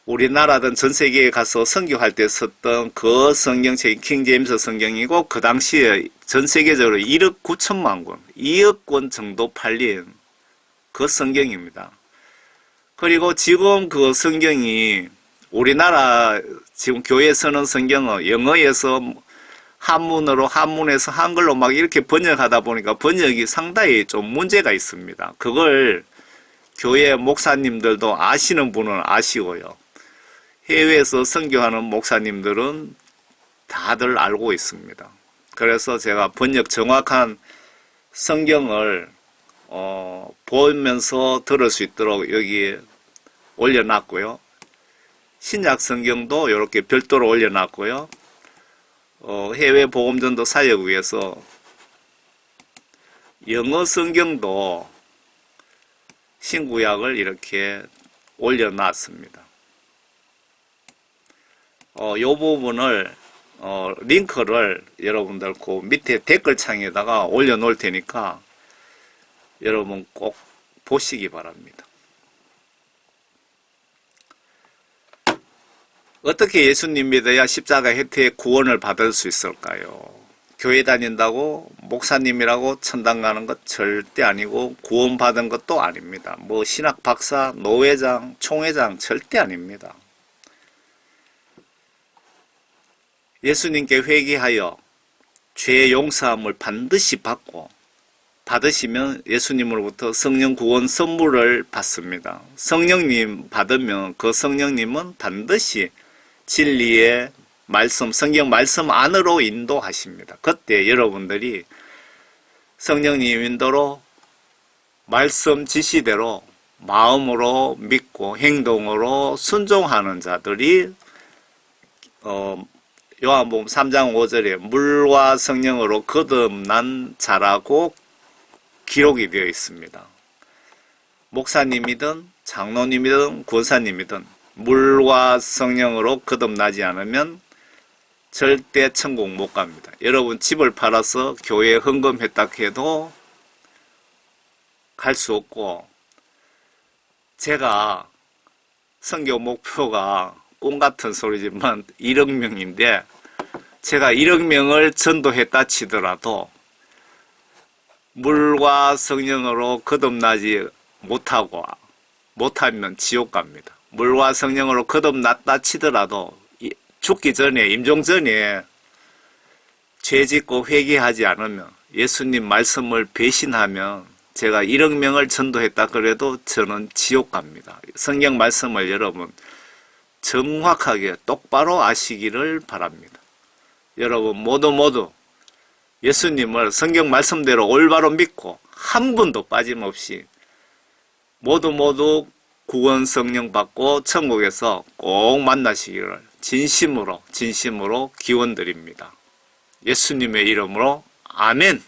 우리나라든 전 세계에 가서 선교할 때 썼던 그 성경책이 킹제임스 성경이고, 그 당시에 전 세계적으로 1억 9천만 권, 2억 권 정도 팔린 그 성경입니다. 그리고 지금 그 성경이 우리나라 지금 교회 쓰는 성경은 영어에서 한문으로, 한문에서 한글로 막 이렇게 번역하다 보니까 번역이 상당히 좀 문제가 있습니다. 그걸 교회 목사님들도 아시는 분은 아시고요. 해외에서 선교하는 목사님들은 다들 알고 있습니다. 그래서 제가 번역 정확한 성경을 보면서 들을 수 있도록 여기에 올려놨고요. 신약 성경도 이렇게 별도로 올려놨고요. 해외 복음전도 사역을 위해서 영어 성경도 신구약을 이렇게 올려놨습니다. 요 부분을 링크를 여러분들 그 밑에 댓글창에다가 올려놓을 테니까 여러분 꼭 보시기 바랍니다. 어떻게 예수님 믿어야 십자가 혜택 구원을 받을 수 있을까요? 교회 다닌다고 목사님이라고 천당 가는 것 절대 아니고 구원받은 것도 아닙니다. 뭐 신학 박사, 노회장, 총회장 절대 아닙니다. 예수님께 회개하여 죄 용서함을 반드시 받으시면 예수님으로부터 성령 구원 선물을 받습니다. 성령님 받으면 그 성령님은 반드시 진리의 말씀, 성경 말씀 안으로 인도하십니다. 그때 여러분들이 성령님 인도로 말씀 지시대로 마음으로 믿고 행동으로 순종하는 자들이 요한복음 3장 5절에 물과 성령으로 거듭난 자라고 기록이 되어 있습니다. 목사님이든 장로님이든 권사님이든 물과 성령으로 거듭나지 않으면 절대 천국 못 갑니다. 여러분 집을 팔아서 교회에 헌금했다 해도 갈 수 없고, 제가 선교 목표가 꿈 같은 소리지만 1억 명인데 제가 1억 명을 전도했다 치더라도 물과 성령으로 거듭나지 못하면 지옥 갑니다. 물과 성령으로 거듭났다 치더라도 죽기 전에, 임종 전에 죄 짓고 회개하지 않으면, 예수님 말씀을 배신하면 제가 1억 명을 전도했다 그래도 저는 지옥 갑니다. 성경 말씀을 여러분 정확하게 똑바로 아시기를 바랍니다. 여러분 모두 예수님을 성경 말씀대로 올바로 믿고 한 분도 빠짐없이 모두 구원 성령 받고 천국에서 꼭 만나시기를 진심으로 기원드립니다. 예수님의 이름으로 아멘.